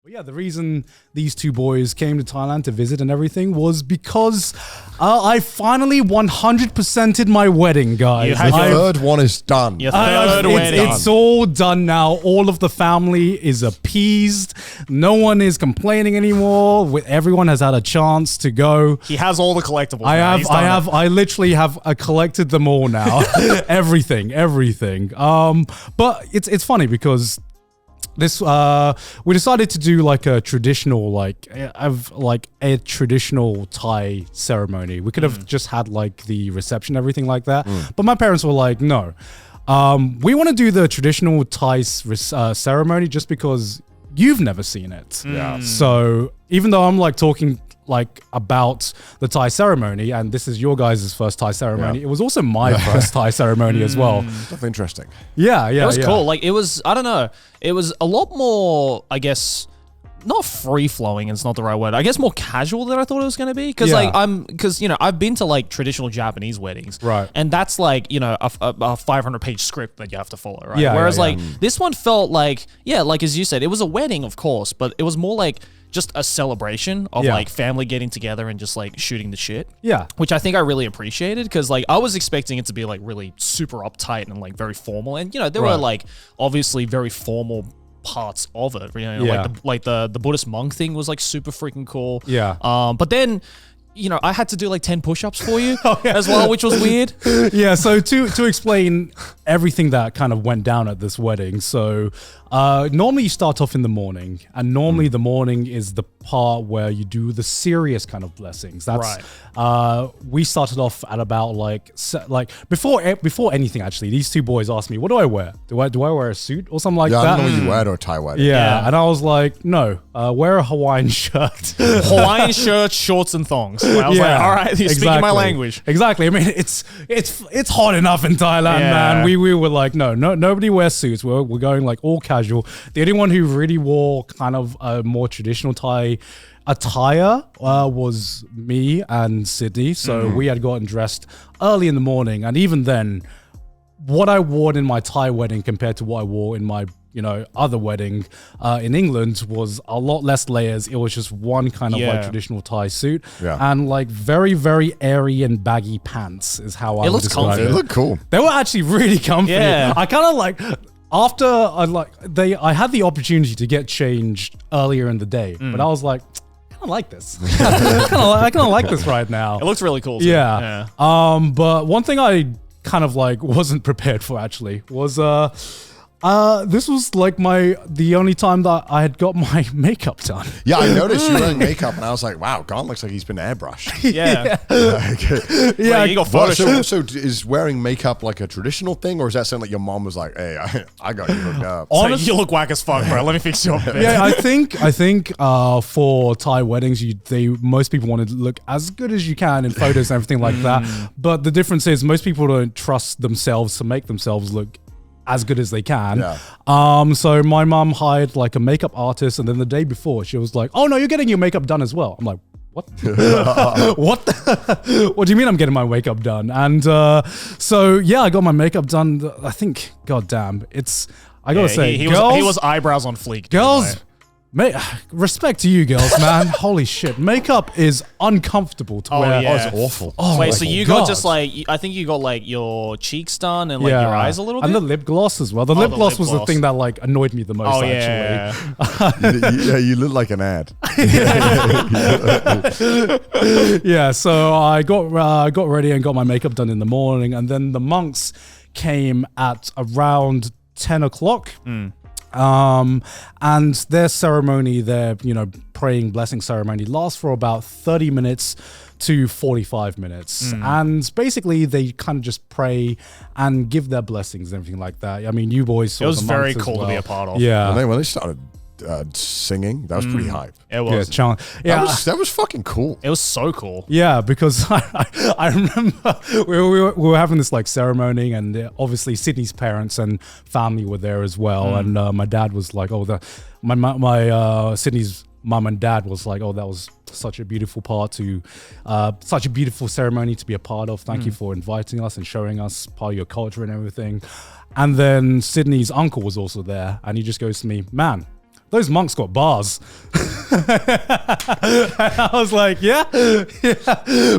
Well, yeah, the reason these two boys came to Thailand to visit and everything was because I finally 100%ed my wedding, guys. Your third one is done. Your third wedding. It's all done now. All of the family is appeased. No one is complaining anymore. Everyone has had a chance to go. He has all the collectibles. I literally have collected them all now. everything. But it's funny because this we decided to do like a traditional a traditional Thai ceremony. We could have just had like the reception, everything like that. But my parents were like, no, we want to do the traditional Thai ceremony just because you've never seen it. Yeah. So even though I'm like talking like about the Thai ceremony, and this is your guys' first Thai ceremony, it was also my first Thai ceremony as well. That's interesting. Yeah. It was cool. Like it was, I don't know, it was a lot more, I guess, not free flowing. It's not the right word. I guess more casual than I thought it was going to be. Because I've been to like traditional Japanese weddings, right? And that's like a 500-page script that you have to follow, right? Yeah. Whereas this one felt like as you said, it was a wedding, of course, but it was more like just a celebration of like family getting together and just like shooting the shit. Yeah. Which I think I really appreciated because like I was expecting it to be like really super uptight and like very formal. And there were like obviously very formal parts of it. Like the Buddhist monk thing was like super freaking cool. Yeah. But then I had to do like 10 push-ups for you as well, which was weird. Yeah, so to explain everything that kind of went down at this wedding. So normally you start off in the morning, and normally the morning is the part where you do the serious kind of blessings. That's right. We started off at about before anything actually. These two boys asked me, "What do I wear? Do I wear a suit or something like that?" Yeah, I don't know you wear or Thai wedding. Yeah, and I was like, "No, wear a Hawaiian shirt." Hawaiian shirt, shorts, and thongs. I was like, "All right, you're speaking my language." Exactly. I mean, it's hot enough in Thailand, man. We were like, no, nobody wears suits. We're going like all casual. The only one who really wore kind of a more traditional Thai attire was me and Sydney. So we had gotten dressed early in the morning, and even then, what I wore in my Thai wedding compared to what I wore in my other wedding in England was a lot less layers. It was just one kind of like traditional Thai suit and like very, very airy and baggy pants is how I would describe it. They look cool. They were actually really comfy. Yeah. I kind of like, after I had the opportunity to get changed earlier in the day, but I was like, I kind of like this. I kind of like this right now. It looks really cool too. Yeah. But one thing I kind of like wasn't prepared for actually was this was like the only time that I had got my makeup done. Yeah, I noticed you wearing makeup, and I was like, "Wow, Gaunt looks like he's been airbrushed." Yeah, yeah. You got Photoshop. So is wearing makeup like a traditional thing, or is that something like your mom was like, "Hey, I got you hooked up"? Honestly, you look whack as fuck, bro. Let me fix you up. Yeah, I think for Thai weddings, most people want to look as good as you can in photos and everything like that. But the difference is most people don't trust themselves to make themselves look as good as they can. Yeah. So my mom hired like a makeup artist, and then the day before she was like, "Oh no, you're getting your makeup done as well." I'm like, "What? What? What do you mean I'm getting my makeup done?" And so yeah, I got my makeup done. I think, goddamn, I gotta say, he girls, was eyebrows on fleek. Girls. Respect to you girls, man. Holy shit. Makeup is uncomfortable to wear. Yeah. Oh, it's awful. Oh, wait, so you got just like, I think you got like your cheeks done and like your eyes a little bit? And the lip gloss as well. The lip gloss was the thing that like annoyed me the most actually. Yeah, you look like an ad. Yeah, so I got ready and got my makeup done in the morning, and then the monks came at around 10 o'clock. And their ceremony, their praying blessing ceremony lasts for about 30 minutes to 45 minutes. And basically they kind of just pray and give their blessings and everything like that. I mean, you boys saw it was the very monks coll as well. to be a part of. Yeah. When they started singing, that was pretty hype. It was. That was fucking cool. It was so cool. Yeah, because I remember we were having this like ceremony, and obviously Sydney's parents and family were there as well. And my dad was like, my Sydney's mum and dad was like, "Oh, that was such a beautiful such a beautiful ceremony to be a part of. Thank you for inviting us and showing us part of your culture and everything." And then Sydney's uncle was also there, and he just goes to me, "Man, those monks got bars. I was like, yeah.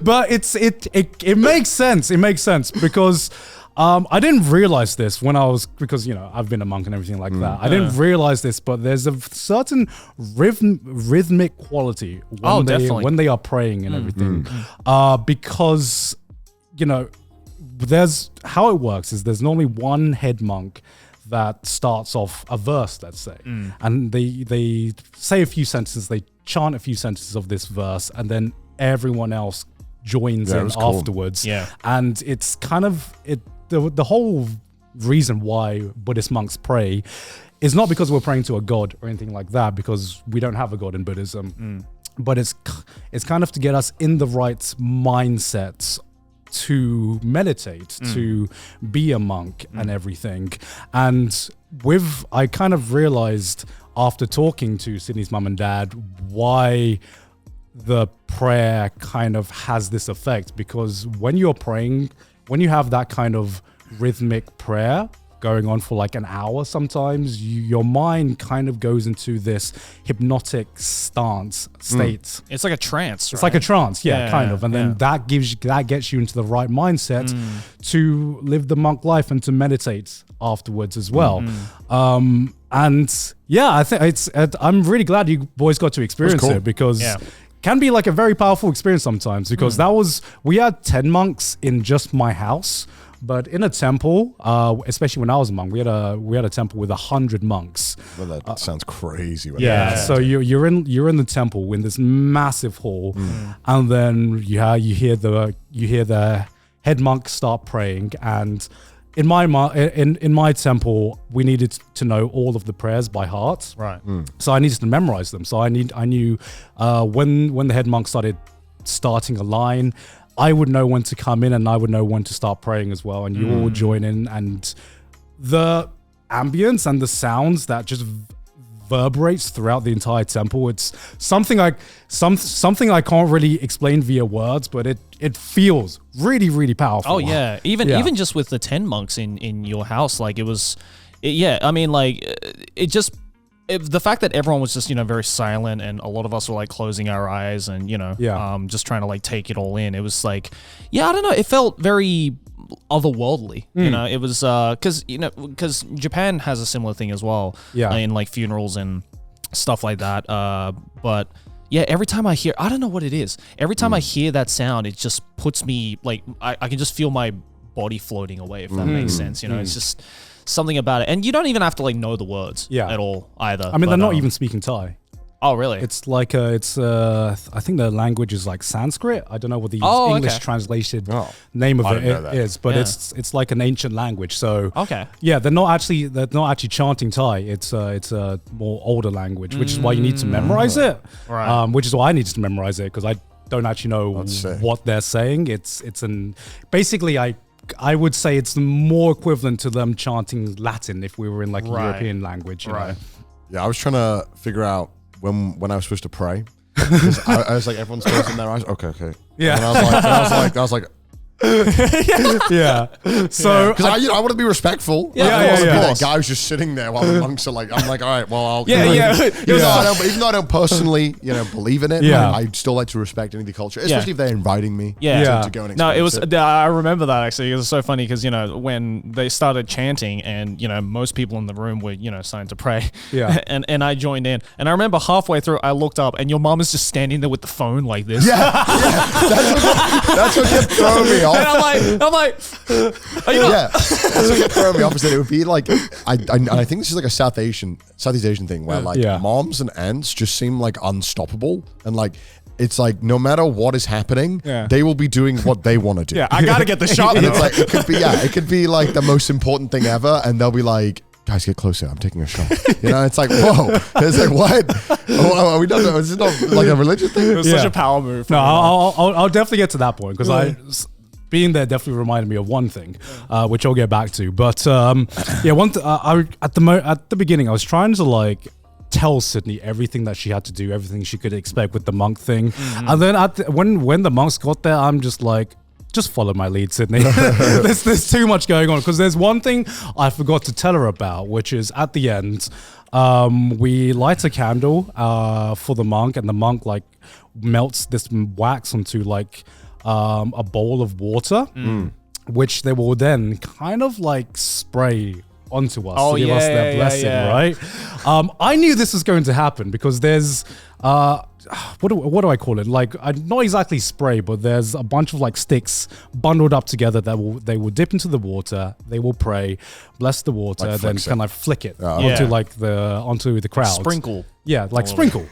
But it makes sense. It makes sense because I didn't realize this because I've been a monk and everything like that. I didn't realize this, but there's a certain rhythmic quality when they are praying and everything, because there's how it works is there's normally one head monk that starts off a verse, let's say, and they say a few sentences, they chant a few sentences of this verse, and then everyone else joins in afterwards. Yeah, and it's kind of the whole reason why Buddhist monks pray is not because we're praying to a god or anything like that, because we don't have a god in Buddhism, but it's kind of to get us in the right mindset to meditate, to be a monk and everything. And I kind of realized after talking to Sydney's mum and dad why the prayer kind of has this effect, because when you're praying, when you have that kind of rhythmic prayer going on for like an hour, sometimes your mind kind of goes into this hypnotic state. It's like a trance, right? It's like a trance, kind of. And then that gets you into the right mindset to live the monk life and to meditate afterwards as well. And yeah, I think I'm really glad you boys got to experience it, because can be like a very powerful experience sometimes, because we had 10 monks in just my house. But in a temple, especially when I was a monk, we had a temple with 100 monks. Well, that sounds crazy. So you're in the temple in this massive hall, and then you hear the head monk start praying. And in my temple, we needed to know all of the prayers by heart. Right. So I needed to memorize them. So I knew when the head monk starting a line, I would know when to come in and I would know when to start praying as well. And you all join in, and the ambience and the sounds that just reverberates throughout the entire temple. It's something I can't really explain via words, but it feels really, really powerful. Oh yeah. Even just with the 10 monks in your house, like I mean, like it just, the fact that everyone was just, very silent, and a lot of us were like closing our eyes and, just trying to like take it all in. It was like, I don't know. It felt very otherworldly, it was, cause Japan has a similar thing as well. In like funerals and stuff like that. But yeah, every time I hear, I don't know what it is. Every time I hear that sound, it just puts me like, I can just feel my body floating away, if that makes sense. It's just something about it, and you don't even have to like know the words at all either. I mean, they're not even speaking Thai. Oh, really? It's like I think the language is like Sanskrit. I don't know what the English translated name of it is, but it's like an ancient language. So they're not actually chanting Thai. It's a more older language, which is why you need to memorize it. Right. Which is why I needed to memorize it, because I don't actually know what they're saying. Basically I would say it's more equivalent to them chanting Latin if we were in like a European language. You know? Yeah, I was trying to figure out when I was supposed to pray. I was like, everyone's closing their eyes. Okay. Yeah. And I was like. Yeah. So because I want to be respectful. That guy was just sitting there while the monks are like, I'm like, all right, well, I'll. Even though I don't personally, believe in it, I'd still like to respect any of the culture, especially if they're inviting me to go and experience No, it was. I remember that actually. It was so funny because when they started chanting and most people in the room were starting to pray. Yeah. and I joined in, and I remember halfway through I looked up and your mom is just standing there with the phone like this. That's what kept throwing me off. And I'm like, are you not? Yeah, that's what kept throwing me off. Is that it would be like, I think this is like a Southeast Asian thing where like moms and aunts just seem like unstoppable, and like it's like no matter what is happening, they will be doing what they want to do. Yeah, I gotta get the shot. And it's like it could be like the most important thing ever, and they'll be like, guys, get closer. I'm taking a shot. It's like, whoa. It's like, what? Are we done? Is this not like a religious thing? It was such a power move. No, I'll definitely get to that point, because being there definitely reminded me of one thing, which I'll get back to. But at the beginning, I was trying to like tell Sydney everything that she had to do, everything she could expect with the monk thing. And then when the monks got there, I'm just like, just follow my lead, Sydney. there's too much going on because there's one thing I forgot to tell her about, which is at the end, we light a candle for the monk, and the monk like melts this wax onto like a bowl of water, which they will then kind of like spray onto us to give us their blessing, right? I knew this was going to happen because there's what do I call it? Like, not exactly spray, but there's a bunch of like sticks bundled up together that they will dip into the water. They will pray, bless the water, like then kind of flick it onto the crowd. Sprinkle. Yeah, like sprinkle.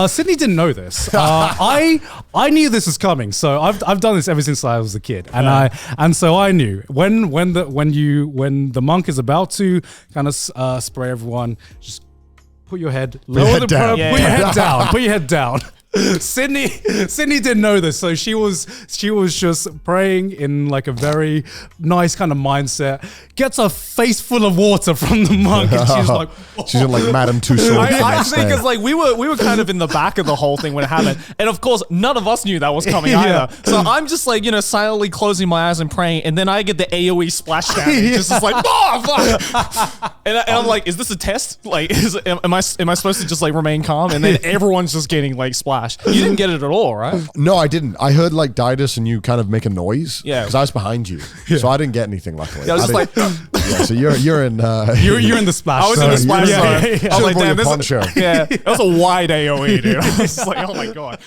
Sydney didn't know this. I knew this was coming, so I've done this ever since I was a kid, and so I knew when the monk is about to kind of spray everyone, just put your head lower the down. put your head down. Put your head down. Sydney didn't know this, so she was just praying in like a very nice kind of mindset. Gets a face full of water from the monk, and she's like, oh. She's in like Madame Tussauds. I think because like we were kind of in the back of the whole thing when it happened, and of course none of us knew that was coming either. So I'm just like silently closing my eyes and praying, and then I get the AOE splashdown, just like oh fuck, and I'm like, is this a test? Like, am I supposed to just like remain calm? And then everyone's just getting like splashed. You didn't get it at all, right? No, I didn't. I heard like Didus and you kind of make a noise. Yeah, because I was behind you, so I didn't get anything. Luckily, I was just like, yeah. So you're in you're in the splash. I was in the splash zone. I was like, damn, this. Yeah, that was a wide AOE, dude. I was just like, oh my god.